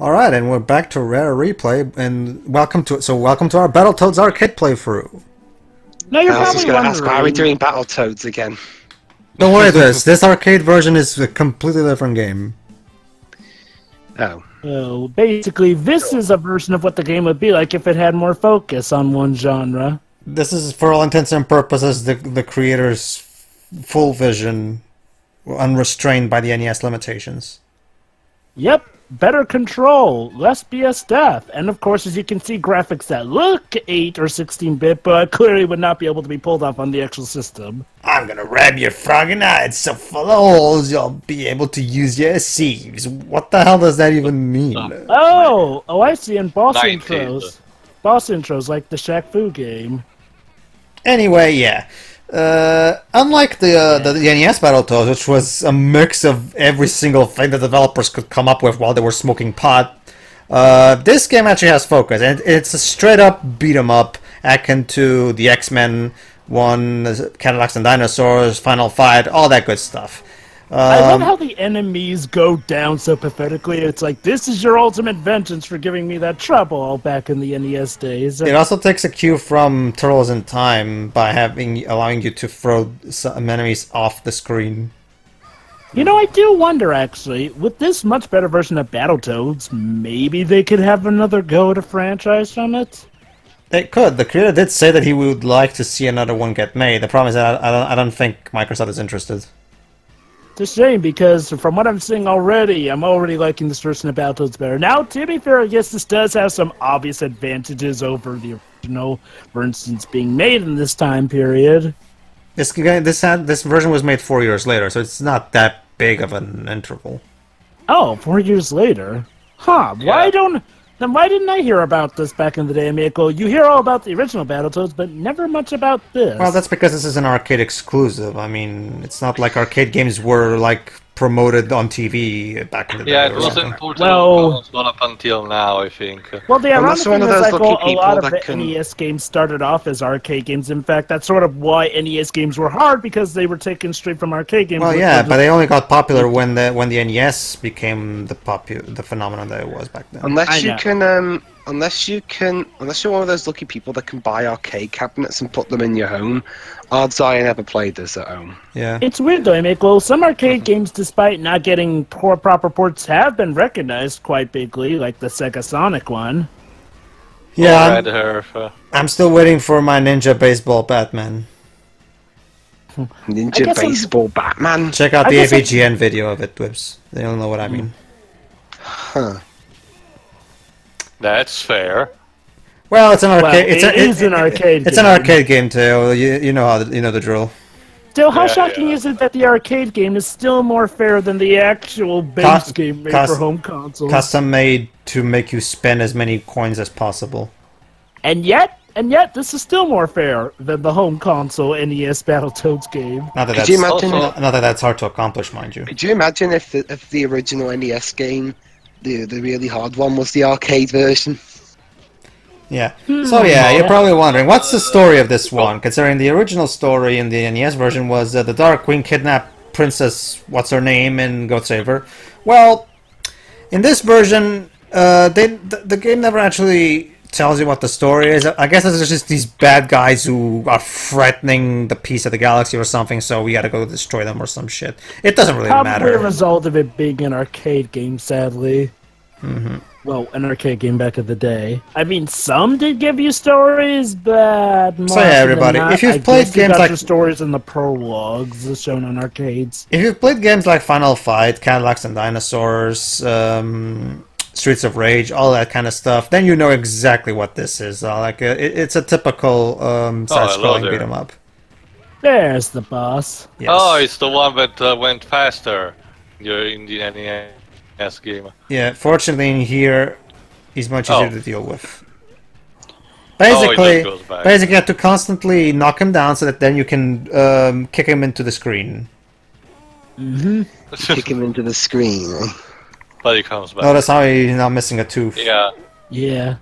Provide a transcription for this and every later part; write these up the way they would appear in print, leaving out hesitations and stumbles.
Alright, and we're back to Rare Replay, and welcome to our Battletoads Arcade playthrough. Now you're I was just probably going to ask, why are we wondering. doing Battletoads again? Don't worry, this arcade version is a completely different game. Oh. So basically, this is a version of what the game would be like if it had more focus on one genre. This is, for all intents and purposes, the creator's full vision, unrestrained by the NES limitations. Yep, better control, less BS stuff, and of course, as you can see, graphics that look 8 or 16-bit, but clearly would not be able to be pulled off on the actual system. I'm gonna ram your frogging eyes so full of holes you'll be able to use your sieves. What the hell does that even mean? Oh, I see, and boss 90s. intros. Boss intros, like the Shaq Fu game. Anyway, yeah. Unlike the NES Battletoads, which was a mix of every single thing the developers could come up with while they were smoking pot, this game actually has focus, and it's a straight-up beat-em-up akin to the X-Men one, Cadillacs and Dinosaurs, Final Fight, all that good stuff. I love how the enemies go down so pathetically. It's like, this is your ultimate vengeance for giving me that trouble all back in the NES days. It also takes a cue from Turtles in Time by allowing you to throw some enemies off the screen. You know, I do wonder, actually, with this much better version of Battletoads, maybe they could have another go at a franchise from it? They could. The creator did say that he would like to see another one get made. The problem is that I don't think Microsoft is interested. It's a shame, because from what I'm seeing already, I'm already liking this version of Battletoads better. Now, to be fair, I guess this does have some obvious advantages over the original, for instance, being made in this time period. This version was made 4 years later, so it's not that big of an interval. Oh, 4 years later? Huh, why didn't I hear about this back in the day, Miko? You hear all about the original Battletoads, but never much about this. Well, that's because this is an arcade exclusive. I mean, it's not like arcade games were, like, promoted on TV back in the day. Yeah, it or wasn't something. important Well- not up until now, I think. Well, the ironic Unless one thing of is, those like, lucky a lot people of that the can- NES games started off as arcade games. In fact, that's sort of why NES games were hard, because they were taken straight from arcade games. Well, which yeah, were but they only got popular when the NES became the phenomenon that it was back then. Unless know. you can, unless you're one of those lucky people that can buy arcade cabinets and put them in your home, odds are I never played this at home. Yeah. It's weird though, Miko. Some arcade games, despite not getting proper ports, have been recognized quite bigly, like the Sega Sonic one. Yeah, Red Earth. I'm still waiting for my Ninja Baseball Batman. I Ninja guess Baseball Batman. Check out I the guess AVGN video of it, Twibs. They don't know what I mean. Huh. That's fair. Well, it's an Well, arcade. it is an arcade It's an game. arcade game too. You know the drill. Still, how Yeah, shocking yeah. is it that the arcade game is still more fair than the actual base game made for home consoles? Custom made to make you spend as many coins as possible. And yet, this is still more fair than the home console NES Battletoads game. Not that Could you that's imagine? also- not that that's hard to accomplish, mind you. Could you imagine if the original NES game, the really hard one, was the arcade version? Yeah. So yeah, you're probably wondering what's the story of this one, considering the original story in the NES version was the Dark Queen kidnapped Princess what's her name and go save her. Well, in this version, the game never actually tells you what the story is. I guess it's just these bad guys who are threatening the peace of the galaxy or something, so we gotta go destroy them or some shit. It doesn't really Probably a matter. result of it being an arcade game, sadly. Well, an arcade game back in the day. I mean, some did give you stories, but more So yeah, often than everybody, not, if you've I played guess you games got like- your stories in the prologues as shown on arcades. If you've played games like Final Fight, Cadillacs and Dinosaurs, Streets of Rage, all that kind of stuff, then you know exactly what this is. It's a typical side-scrolling hello there. beat 'em up. There's the boss. Yes. Oh, it's the one that went faster. You're in the NES game. Yeah, fortunately in here, he's much easier Oh. to deal with. Oh, he Basically, just goes back. you have to constantly knock him down so that then you can kick him into the screen. Kick him into the screen. But he comes back. Notice how he's now missing a tooth. Yeah. Yeah.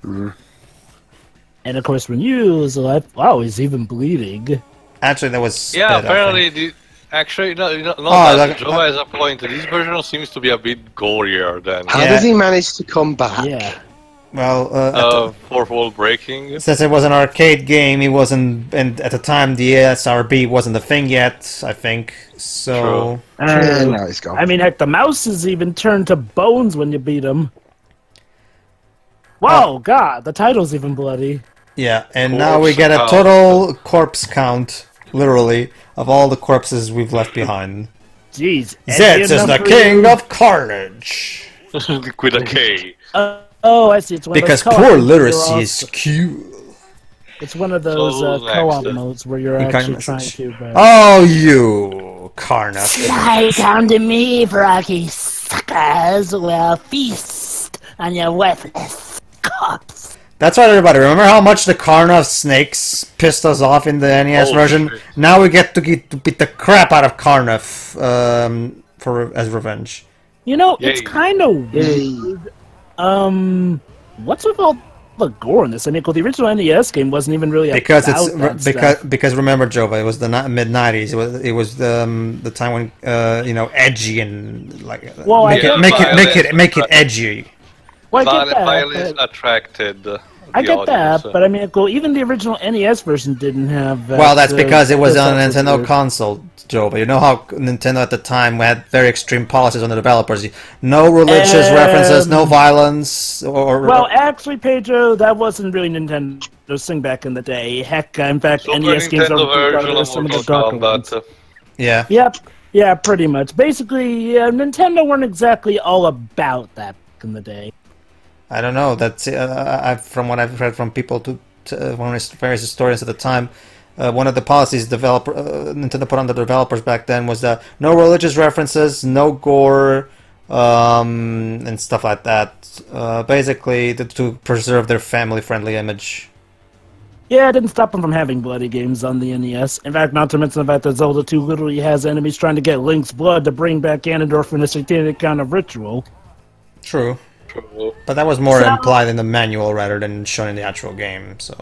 And of course, when you lose a life, wow, he's even bleeding. Actually, that was Yeah, spit, I apparently think. Actually, no, Jova has a point. This version seems to be a bit gorier than How does he manage to come back? Yeah. Well, fourth wall breaking. since it was an arcade game, it wasn't, and at the time the SRB wasn't a thing yet, I think. So, Now he's gone. I mean, heck, the mouses even turn to bones when you beat them. Whoa, God, the title's even bloody. yeah, and now we get a total corpse count, literally, of all the corpses we've left behind. Jeez. Zitz is the king of carnage. With a K. Oh, I see. It's one Because of those co-op poor modes literacy where is cool. It's one of those co-op modes where you're actually trying to... Oh, you Carnage. Fly down to me, Froggy suckers. We'll feast on your worthless corpse. That's right, everybody. Remember how much the Karnov snakes pissed us off in the NES version? Shit. Now we get to beat the crap out of Karnov as revenge. You know, Yay. it's kind of weird. What's with all the gore in this? I mean, well, the original NES game wasn't even really Because about it's that stuff. because remember, Jova, it was the mid '90s. It was the time when edgy and like Well, make it edgy. Well, I get that. Violence But, attracted I the get audience. that, but I mean, well, even the original NES version didn't have. Well, that's because it was those on a types of Nintendo weird- console, Joe. But you know how Nintendo at the time had very extreme policies on the developers. No religious references, no violence, or... Well, actually, Pedro, that wasn't really Nintendo's thing back in the day. Heck, in fact, Super NES games Nintendo version are of some of the Mortal darker ones. Kombat. yeah. Yep, yeah, pretty much. Basically, Nintendo weren't exactly all about that back in the day. I don't know. That's from what I've read from people various historians at the time. One of the policies Nintendo put on the developers back then was that no religious references, no gore, and stuff like that. Basically, to preserve their family-friendly image. Yeah, it didn't stop them from having bloody games on the NES. In fact, not to mention the fact that Zelda 2 literally has enemies trying to get Link's blood to bring back Ganondorf in a satanic kind of ritual. True. True. But that was more So- implied in the manual rather than shown in the actual game, so...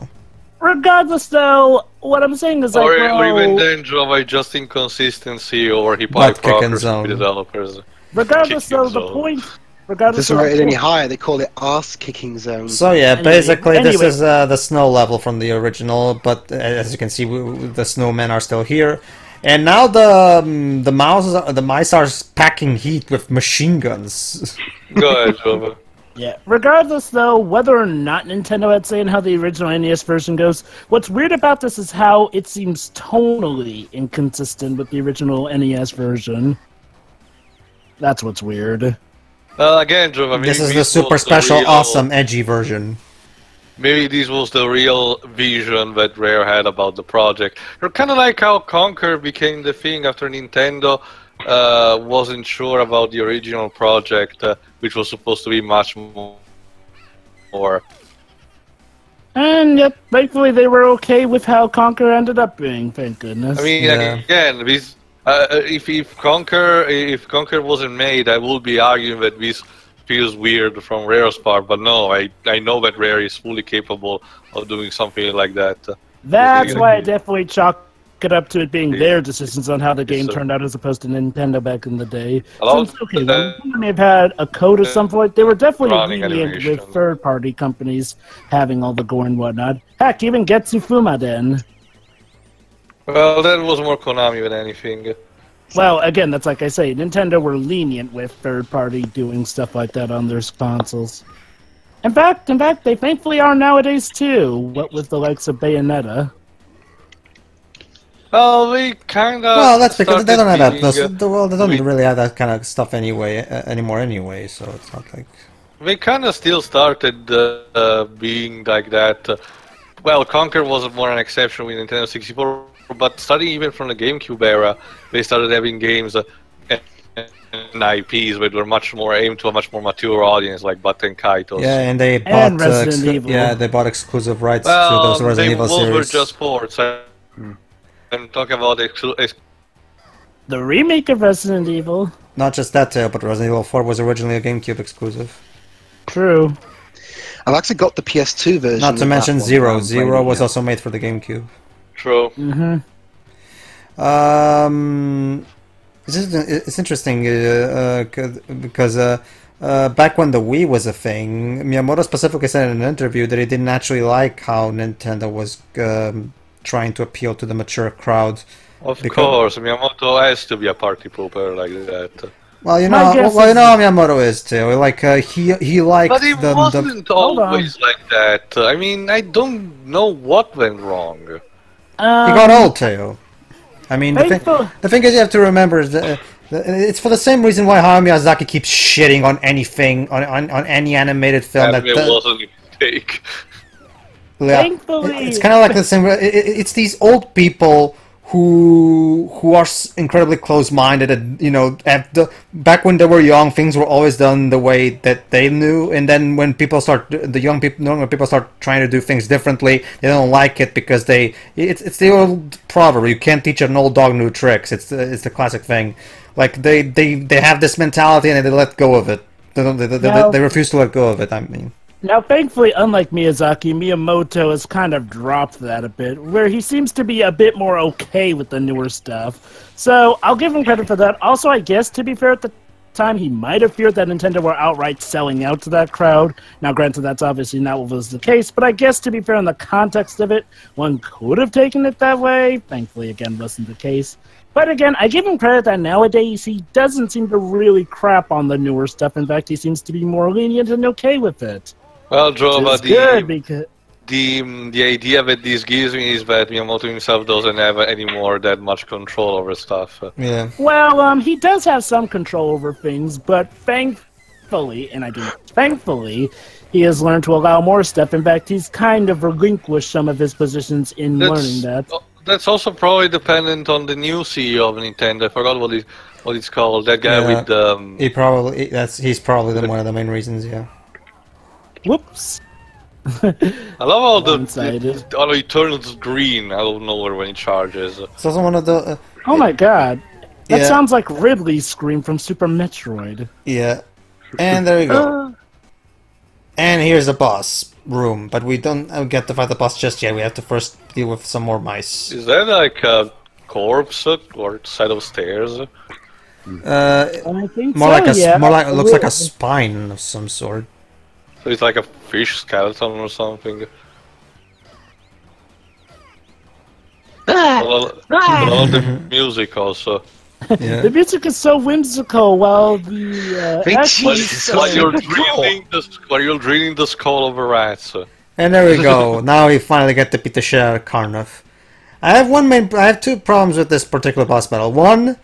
Regardless, though, what I'm saying is like, Or well, even then, Java, just inconsistency or Butt hypocritic kicking progress zone. with developers. regardless, Kicking though, the zone. point... It Regardless doesn't of rate the it any point, higher. They call it ass-kicking zone. So yeah, Anyway- basically this anyway. is the snow level from the original, but as you can see, the snowmen are still here. And now the mice are packing heat with machine guns. Go ahead, Java. Yeah. Regardless, though, whether or not Nintendo had say in how the original NES version goes, what's weird about this is how it seems tonally inconsistent with the original NES version. That's what's weird. Again, Java, This is the super special, awesome, edgy version. Maybe this was the real vision that Rare had about the project. You're kind of like how Conquer became the thing after Nintendo wasn't sure about the original project, which was supposed to be much more. And yet, thankfully, they were okay with how Conquer ended up being, thank goodness. I mean, Yeah. again, this, if Conquer wasn't made, I would be arguing that this feels weird from Rare's part, but no, I know that Rare is fully capable of doing something like that. That's Yeah. why I definitely chalk it up to it being Yeah. their decisions on how the game So- turned out as opposed to Nintendo back in the day. Hello? Since, okay, they may have had a code of some point. They were definitely Running lenient animation. with third-party companies having all the gore and whatnot. Heck, even Getsu Fumaden. Well, that was more Konami than anything. Well, again, that's like I say, Nintendo were lenient with third-party doing stuff like that on their consoles. In fact, they thankfully are nowadays too. What with the likes of Bayonetta. Well, we kind of. Well, that's because they don't have that. being, They don't really have that kind of stuff anymore. Anyway, so it's not like. They kind of still started being like that. Well, Conquer was more an exception with Nintendo 64, but starting even from the GameCube era, they started having games and IPs that were much more aimed to a much more mature audience, like Button Kaitos. Yeah, and they And bought Resident Evil. yeah, they bought exclusive rights to Well, those Resident Evil those were series. just ports. I'm talking about The remake of Resident Evil. Not just that, but Resident Evil 4 was originally a GameCube exclusive. True. I've actually got the PS2 version. Not to of mention that one Zero. I'm Zero playing was now. also made for the GameCube. True. Mm-hmm. It's interesting because back when the Wii was a thing, Miyamoto specifically said in an interview that he didn't actually like how Nintendo was trying to appeal to the mature crowd. Of course, Miyamoto has to be a party pooper like that. Well, you know how Miyamoto is too. Like he liked but it wasn't always like that. I mean, I don't know what went wrong. He got old too. I mean, the thing is, you have to remember is that it's for the same reason why Hayao Miyazaki keeps shitting on anything on any animated film that wasn't a mistake. Yeah, Thankfully, it's kind of like the same. It's these old people who are incredibly close-minded, and you know, back when they were young, things were always done the way that they knew, and then when people start, when people start trying to do things differently, they don't like it because it's the old proverb: you can't teach an old dog new tricks. It's the classic thing. Like they have this mentality and they let go of it. They refuse to let go of it. I mean. Now, thankfully, unlike Miyazaki, Miyamoto has kind of dropped that a bit, where he seems to be a bit more okay with the newer stuff. So, I'll give him credit for that. Also, I guess, to be fair, at the time, he might have feared that Nintendo were outright selling out to that crowd. Now, granted, that's obviously not what was the case, but I guess, to be fair, in the context of it, one could have taken it that way. Thankfully, again, wasn't the case. But again, I give him credit that nowadays he doesn't seem to really crap on the newer stuff. In fact, he seems to be more lenient and okay with it. Well, Joe, but the idea that this gives me is that Miyamoto himself doesn't have anymore that much control over stuff. Yeah. Well, he does have some control over things, but thankfully, and I do thankfully, he has learned to allow more stuff. In fact, he's kind of relinquished some of his positions in learning that. That's also probably dependent on the new CEO of Nintendo. I forgot what it's called. That guy with the. He's probably one of the main reasons. Yeah. Whoops. I love all the he turns green out of nowhere when he charges. It's also one of the. Oh my god, that sounds like Ridley's scream from Super Metroid. Yeah, and there you go. And here's the boss room, but we don't get to fight the boss just yet. We have to first deal with some more mice. Is that like a corpse or set of stairs? I think more so, it looks like a spine of some sort. So it's like a fish skeleton or something. All the music also. Yeah. The music is so whimsical, while the while you're drilling the skull of a rat. So. And there we go. Now we finally get to beat the shit out of Karnov. I have two problems with this particular boss battle. One,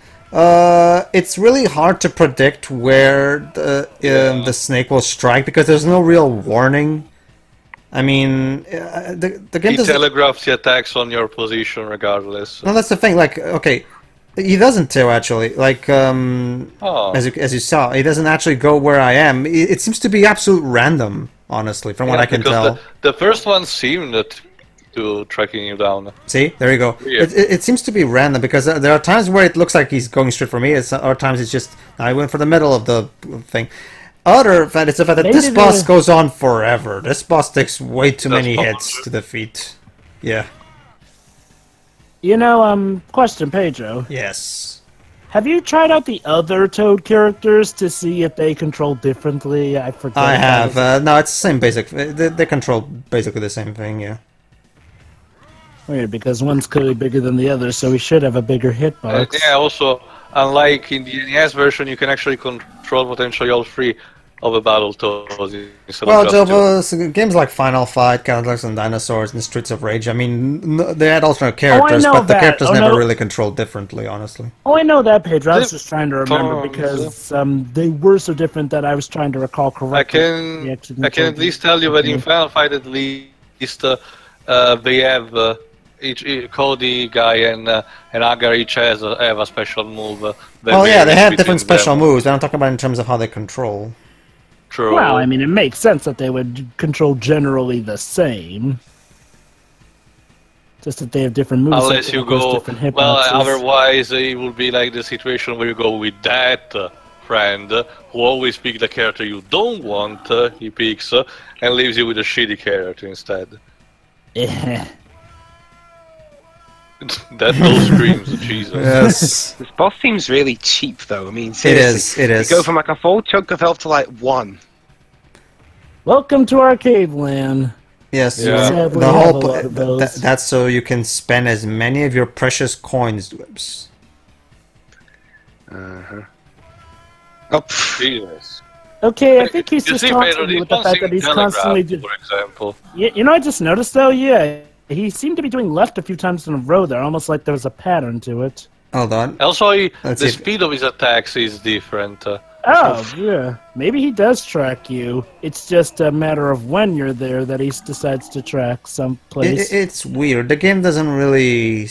it's really hard to predict where the snake will strike because there's no real warning. I mean, the game he telegraphs the attacks on your position regardless. No, that's the thing. Like, okay, he doesn't too actually. Like, as you saw, he doesn't actually go where I am. It seems to be absolute random, honestly, from what I can tell. The first one seemed to tracking you down. See, there you go. Yeah. It seems to be random because there are times where it looks like he's going straight for me. Other times it's just I went for the middle of the thing. Other fact is the fact that this boss goes on forever. This boss takes way too many hits to defeat. Yeah. You know, question, Pedro. Yes. Have you tried out the other Toad characters to see if they control differently? I forget. I have. No, it's the same basic. They control basically the same thing. Yeah. Weird, because one's clearly bigger than the other, so we should have a bigger hitbox. Yeah, also, unlike in the NES version, you can actually control potentially all three of the Battletoads. Well, Joe, games like Final Fight, Cadillacs and Dinosaurs, and Streets of Rage, I mean, they had alternate characters, but the characters never really controlled differently, honestly. Oh, I know that, Pedro. I was just trying to remember because they were so different that I was trying to recall correctly. I can at least tell you that in Final Fight, at least, they have... Cody guy and Agar each have a special move. Well, yeah, they have different special moves. I'm talking about in terms of how they control. True. Well, I mean, it makes sense that they would control generally the same. Just that they have different moves. Unless you go... Well, otherwise it would be like the situation where you go with that friend who always picks the character you don't want, he picks, and leaves you with a shitty character instead. Yeah. Those screams, Jesus. Yes. This boss seems really cheap, though. I mean, It seriously. is. You go from like a full chunk of health to like 1. Welcome to Arcade Land. Yes. Yeah. Sadly, The we have whole a lot of those. that's so you can spend as many of your precious coins, Dwibs. Oh, pff. Jesus. Okay, I think he's You just see, taunting Pedro, you these with the don't fact seem that he's telegraphed, constantly... for example. You know, I just noticed, though, yeah, he seemed to be doing left a few times in a row there, almost like there was a pattern to it. Hold on. Also, Let's the see. speed of his attacks is different. Oh, yeah. Maybe he does track you. It's just a matter of when you're there that he decides to track someplace. It's weird. The game doesn't really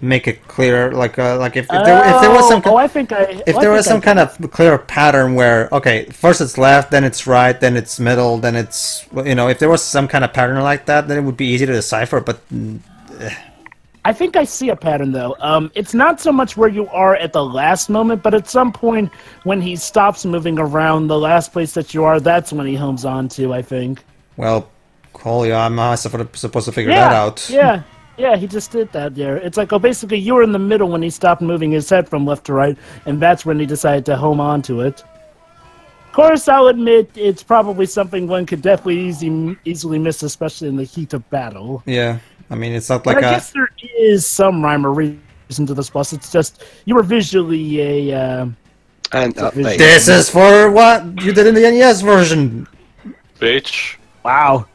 make it clear. Like if there was some. I think I. If there was some kind of clear pattern where, okay, first it's left, then it's right, then it's middle, then it's, you know, if there was some kind of pattern like that, then it would be easy to decipher, but... I think I see a pattern, though. It's not so much where you are at the last moment, but at some point when he stops moving around, the last place that you are, that's when he homes on to, I think. Well, holy, I'm supposed to figure that out. Yeah, he just did that there. It's like, oh, basically, you were in the middle when he stopped moving his head from left to right, and that's when he decided to home on to it. Of course, I'll admit, it's probably something one could definitely easily miss, especially in the heat of battle. Yeah, I mean, it's not like But I guess there is some rhyme or reason to this boss. It's just, you were visually a... This is for what you did in the NES version! Bitch. Wow.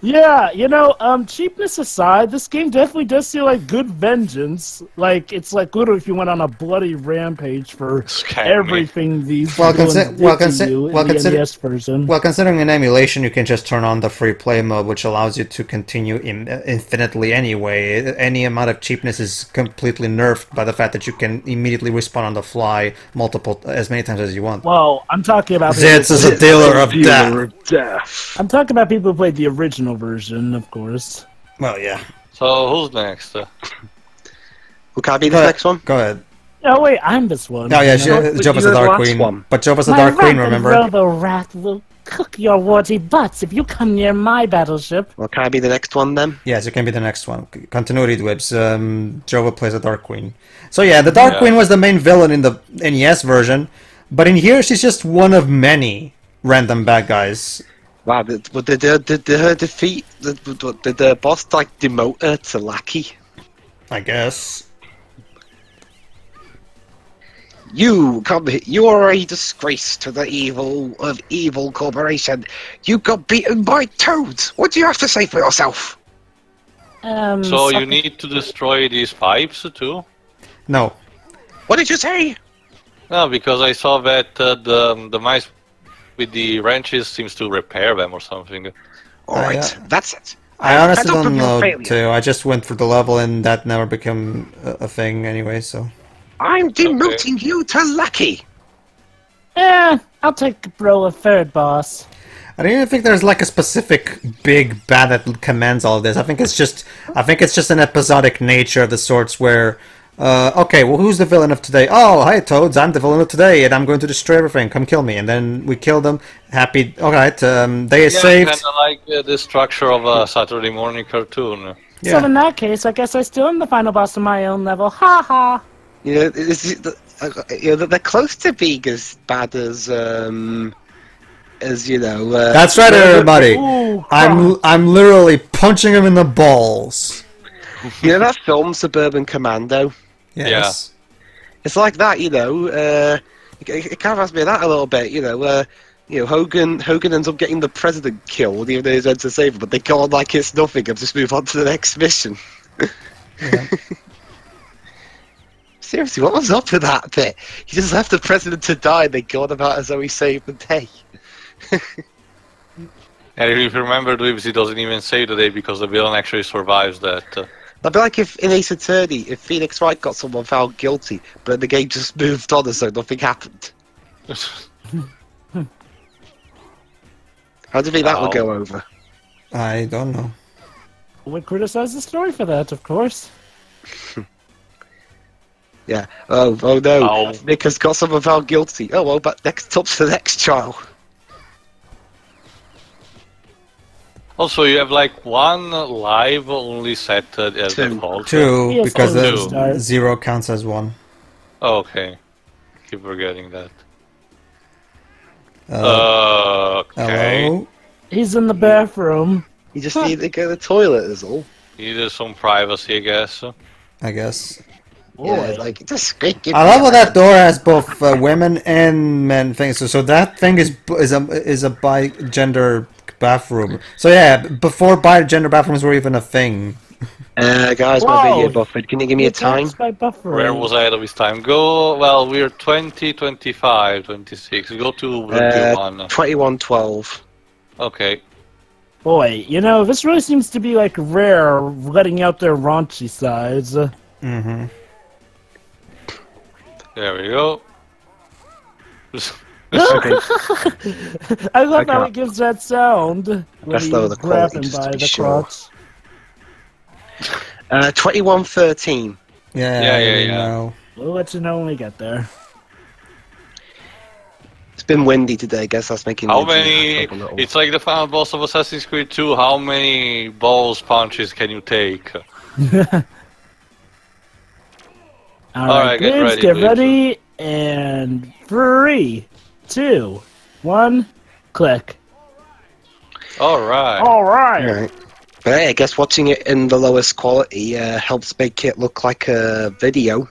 Yeah, you know, cheapness aside, this game definitely does feel like good vengeance. Like, it's like literally if you went on a bloody rampage for everything these villains did to you in the NES version. Well, considering an emulation, you can just turn on the free play mode, which allows you to continue infinitely anyway. Any amount of cheapness is completely nerfed by the fact that you can immediately respawn on the fly as many times as you want. Well, I'm talking about... Zitz is a dealer of death. I'm talking about people who played the original version, of course. Well, yeah. So, who's next? Well, can I be the next one? Go ahead. Oh, wait, I'm this one. Oh, yeah, Joe was the Dark Queen. But Joe was the Dark Queen, remember? Robo-Rat will cook your warty butts if you come near my battleship. Well, can I be the next one, then? Yes, you can be the next one. Continuity Dwibs. Joe plays the Dark Queen. So, yeah, the Dark Queen was the main villain in the NES version. But in here, she's just one of many random bad guys. Wow, did her defeat... Did the boss, like, demote her to lackey? I guess. You are a disgrace to the evil corporation. You got beaten by toads. What do you have to say for yourself? So you need to destroy these pipes too? No. What did you say? No, because I saw that the mice with the wrenches seems to repair them or something. Alright, that's it. I honestly don't know too. I just went through the level and that never became a thing anyway, so... I'm demoting you to lackey! I'll take bro a third boss. I don't even think there's like a specific big bad that commands all of this. I think it's just an episodic nature of the sorts where okay, well, who's the villain of today? Oh, hi, Toads, I'm the villain of today, and I'm going to destroy everything. Come kill me. And then we kill them. Happy. Alright, they saved. Kind of like the structure of a Saturday morning cartoon. Yeah. So in that case, I guess I still am the final boss of my own level. Ha ha! You know, they're close to being as bad as you know... That's right, everybody. Ooh, I'm literally punching him in the balls. You know that film, Suburban Commando? Yes. It's like that, you know. It kind of reminds me of that a little bit, you know. Hogan ends up getting the president killed, even though he's meant to save him, but they go on like it's nothing and just move on to the next mission. Yeah. Seriously, what was up with that bit? He just left the president to die and they go on about as though he saved the day. And if you remember, he doesn't even save the day because the villain actually survives that. That'd be like if in Ace Attorney, if Phoenix Wright got someone found guilty, but the game just moved on as though nothing happened. How do you think that would go over? I don't know. would criticize the story for that, of course. Yeah. Oh no. Oh. Nick has got someone found guilty. Oh well, but next up's the next trial. Also, you have like one live only set as Two. default. Two, Yes, because only the start. 0 counts as 1. Oh, okay. Keep forgetting that. Okay. Hello? He's in the bathroom. You just need to go to the toilet, is all. Needed some privacy, I guess. I guess. Yeah, Boy. like, just get I love how that door has both women and men things. So that thing is a bi-gender bathroom. So yeah, before bi-gender bathrooms were even a thing. Guys, my Whoa. video buffered. Can you give me a time? By buffering. Where was I at this time? Go, well, we're 20, 25, 26. Go to the 1. 21:12. Okay. Boy, you know, this really seems to be like rare, letting out their raunchy sides. Mm-hmm. There we go. Okay. I love how Okay. he gives that sound when That's he lower the grab quality, him just by to be the sure. crotch. 21:13. Yeah, Yeah. No. We'll let you know when we get there. It's been windy today. I guess that's making How the internet many? act up a little. It's like the final boss of Assassin's Creed 2. How many balls punches can you take? Alright, get Graves, ready, get please. ready, and 3, 2, 1, click. Alright. Alright! Alright. But hey, I guess watching it in the lowest quality helps make it look like a video.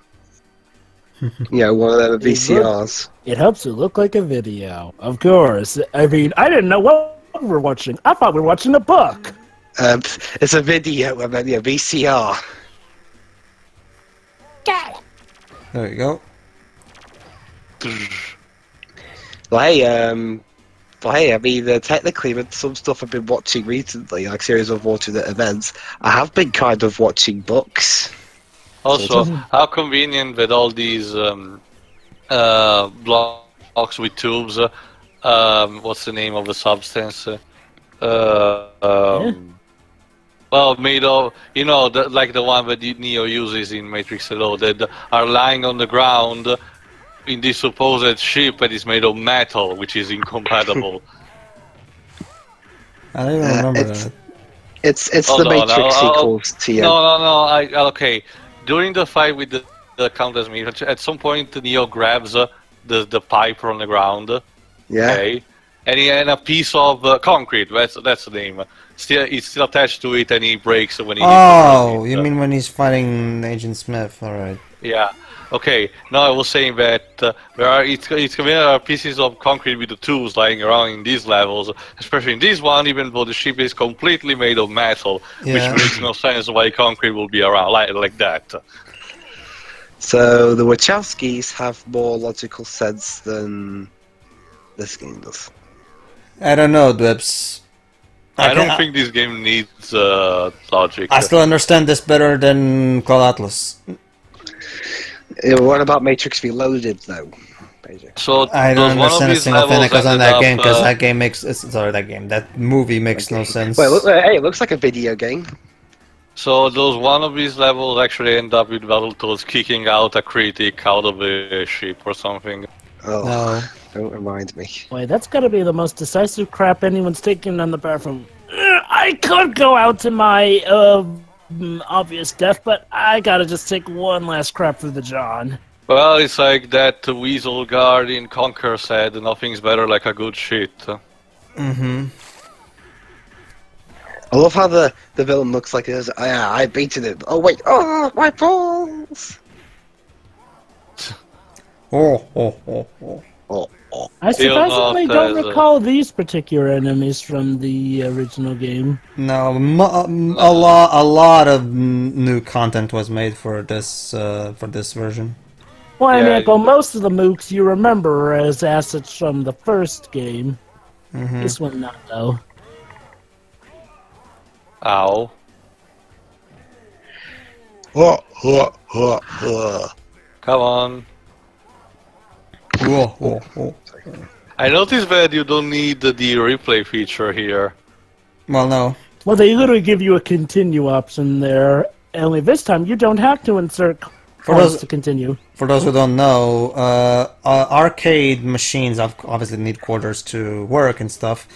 One of the VCRs. It helps it look like a video. Of course. I mean, I didn't know what we were watching. I thought we were watching a book. It's a video, a VCR. Got it. There you go. Well, hey, I mean, technically, with some stuff I've been watching recently, like series of alternate events, I have been kind of watching books. Also, how convenient with all these blocks with tubes. What's the name of the substance? Well, made of, like the one that Neo uses in Matrix Reloaded, are lying on the ground in this supposed ship that is made of metal, which is incompatible. I don't even remember that. It's Hold the on, Matrix sequels to you. No. Okay. During the fight with the Countess Me, at some point Neo grabs the pipe from the ground. Yeah. Okay. And a piece of concrete. That's the name. It's still attached to it, and he breaks when he. Oh, you mean when he's fighting Agent Smith? All right. Yeah. Okay. No, I was saying that it's convenient are pieces of concrete with the tools lying around in these levels, especially in this one, even though the ship is completely made of metal, Yeah. which makes no sense why concrete will be around like that. So the Wachowskis have more logical sense than this game does. I don't know, Dwips. I don't think this game needs logic. I still understand this better than Call Atlas. What about Matrix Reloaded, though? Basically. So I don't does one of understand a these single thing that levels goes on ended that up, game because that game makes that movie makes no sense. Wait, look, hey, it looks like a video game. So does one of these levels actually end up with Battletoads kicking out a critic out of a ship or something? Oh, No. don't remind me. Boy, that's gotta be the most decisive crap anyone's taken on the bathroom. I could go out to my obvious death, but I gotta just take one last crap for the John. Well, it's like that Weasel guard in Conquer said, nothing's better like a good shit. Mm-hmm. I love how the villain looks like this. Oh, yeah, I beaten him. Oh wait, oh my balls! Oh. Oh, I Still surprisingly not don't as, recall these particular enemies from the original game. No, a lot of new content was made for this version. Well, I mean, Yeah. Echo, most of the mooks you remember as assets from the first game. Mm-hmm. This one not, though. Ow. Come on. Oh. I noticed that you don't need the replay feature here. Well, no. Well, they literally give you a continue option there. Only this time, you don't have to insert For coins those- to continue. For those who don't know, arcade machines obviously need quarters to work and stuff,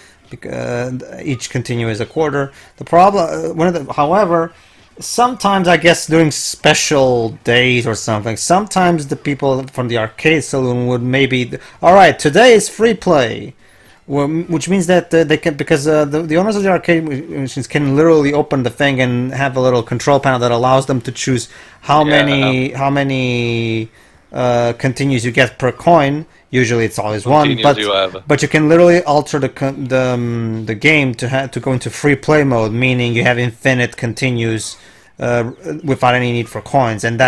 Each continue is a quarter. The problem, however, sometimes I guess during special days or something, sometimes the people from the arcade saloon would maybe, all right, today is free play, which means that they can, because the owners of the arcade machines can literally open the thing and have a little control panel that allows them to choose how many continues you get per coin. Usually it's always one, but you can literally alter the game to go into free play mode, meaning you have infinite continues without any need for coins. And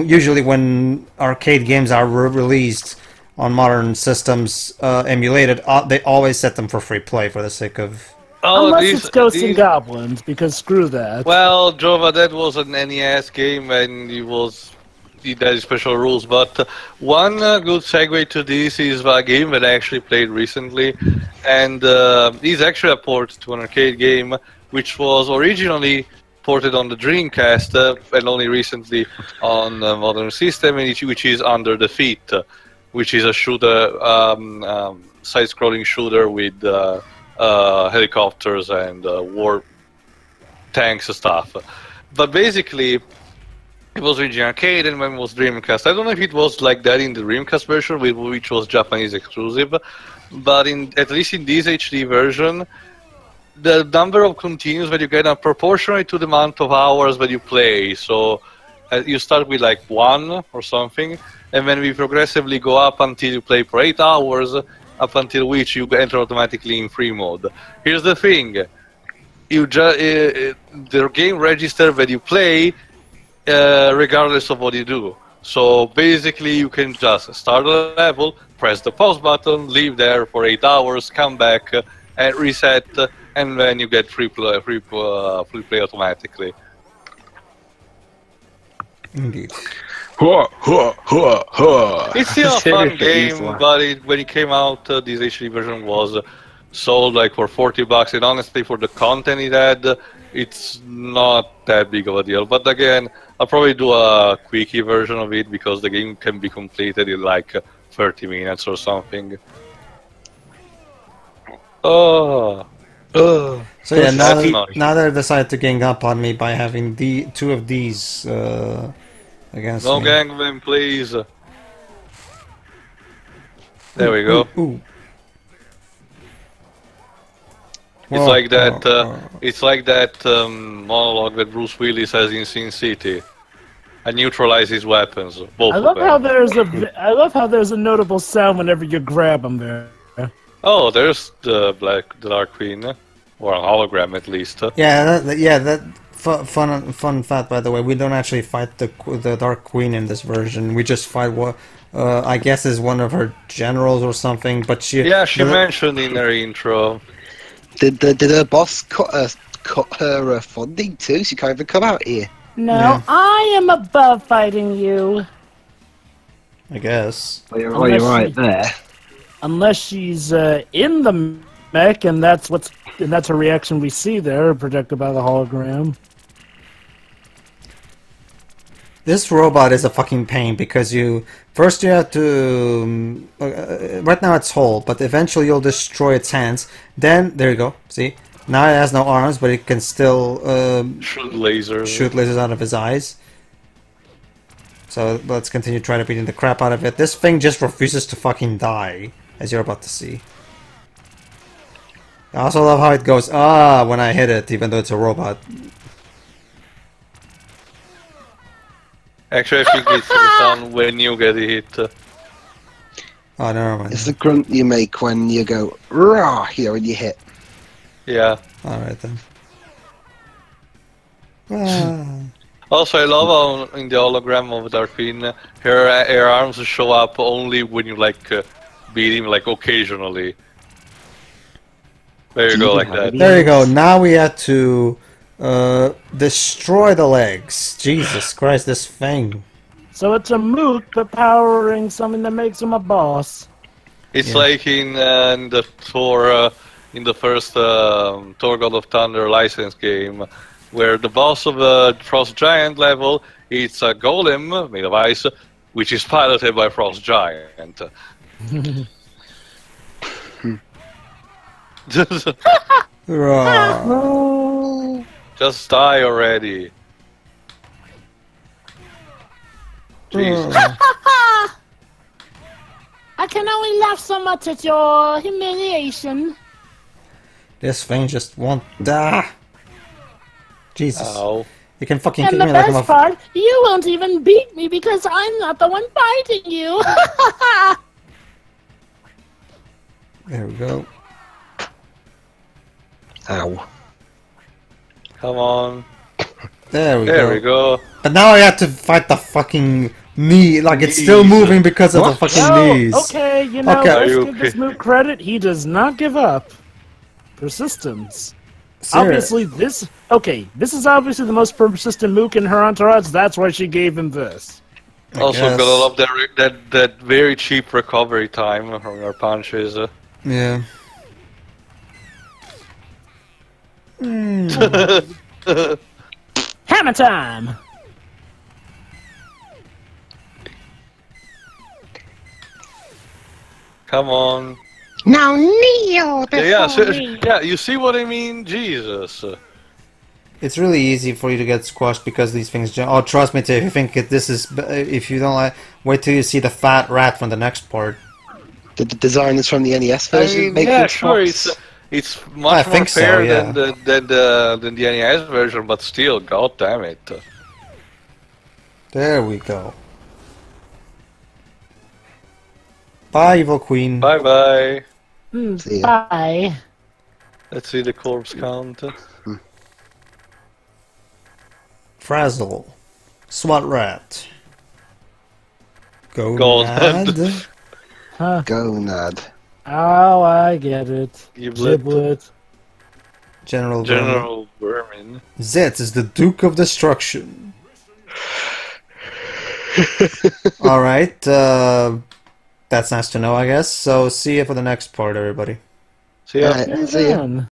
usually when arcade games are released on modern systems emulated, they always set them for free play for the sake of. Unless it's Ghosts and Goblins, because screw that. Well, Jova, that was an NES game, and it had special rules, but one good segue to this is a game that I actually played recently, and is actually a port to an arcade game, which was originally ported on the Dreamcast, and only recently on a modern system, which is Under the Feet, which is a shooter, side-scrolling shooter with helicopters and war tanks and stuff. But basically, it was originally arcade, and when it was Dreamcast. I don't know if it was like that in the Dreamcast version, which was Japanese exclusive, but at least in this HD version, the number of continues that you get are proportional to the amount of hours that you play. So you start with like 1 or something, and then we progressively go up until you play for 8 hours, up until which you enter automatically in free mode. Here's the thing: the game registers that you play regardless of what you do. So basically you can just start a level, press the pause button, leave there for 8 hours, come back and reset, and then you get free play automatically. Indeed. It's still a fun game, but when it came out, this HD version was sold like for $40, and honestly for the content it had, it's not that big of a deal. But again, I'll probably do a quickie version of it because the game can be completed in like 30 minutes or something. So yeah, now they decided to gang up on me by having the 2 of these against Don't me. gang them, please. There we go. Ooh. It's like that. It's like that monologue that Bruce Willis has in Sin City. I neutralize his weapons. Both I love of them. I love how there's a notable sound whenever you grab them there. Oh, there's the Dark Queen, or a hologram at least. That fun fact, by the way. We don't actually fight the Dark Queen in this version. We just fight what I guess is one of her generals or something. But she mentioned in her intro. Did her boss cut her funding too? She can't even come out here. No, I am above fighting you. I guess. Well, you're right there. Unless she's in the mech, and that's her reaction we see there, projected by the hologram. This robot is a fucking pain because first you have to right now it's whole, but eventually you'll destroy its hands. Then there you go. See, now it has no arms, but it can still shoot lasers out of his eyes. So let's continue trying to beating the crap out of it. This thing just refuses to fucking die, as you're about to see. I also love how it goes when I hit it, even though it's a robot. Actually, I think it's the sound when you get hit. Oh, never mind. It's the grunt you make when you go rah here when you hit. Yeah. Alright then. Also, I love how in the hologram of Dark Queen, her arms show up only when you beat him occasionally. There you go, like that. There you go. Now we have to destroy the legs. Jesus Christ, this thing. So it's a moot, but powering something that makes him a boss. It's like in the Thor, in the first Thor God of Thunder license game, where the boss of the Frost Giant level, it's a golem made of ice, which is piloted by Frost Giant. Hurrah. Just die already. Jesus. I can only laugh so much at your humiliation. This thing just won't die. Jesus. Ow. You can fucking And kick the me like I'm best a... part, you won't even beat me because I'm not the one fighting you. There we go. Ow. Come on. There we There go. we go. But now I have to fight the fucking knee. Like, it's still Knees. moving because of the fucking Well, knees. okay, you know, Okay. Are let's you give this okay? move credit. He does not give up. Persistence. Ser- Obviously, this... Okay, this is obviously the most persistent mook in her entourage. That's why she gave him this. I Also, guess. gotta love that very cheap recovery time from her punches. Yeah. Hammer time! Come on. Now kneel before Yeah, you see what I mean? Jesus. It's really easy for you to get squashed because these things... Oh, trust me, Tiff, if you think this is... If you don't like... Wait till you see the fat rat from the next part. Did the designers from the NES version make yeah, them sure, spots? it's I much more think so, fair yeah. than the NES version, but still, god damn it. There we go. Bye, Evil Queen. Bye bye. See ya. Bye. Let's see the corpse count. Frazzle. SWAT rat. Gonad. Gonad. Gonad. Oh, I get it. Giblet. Giblet. General Vermin. General Vermin. Zet is the Duke of Destruction. Alright, that's nice to know, I guess. So, see you for the next part, everybody. See ya. Alright, see ya. Done.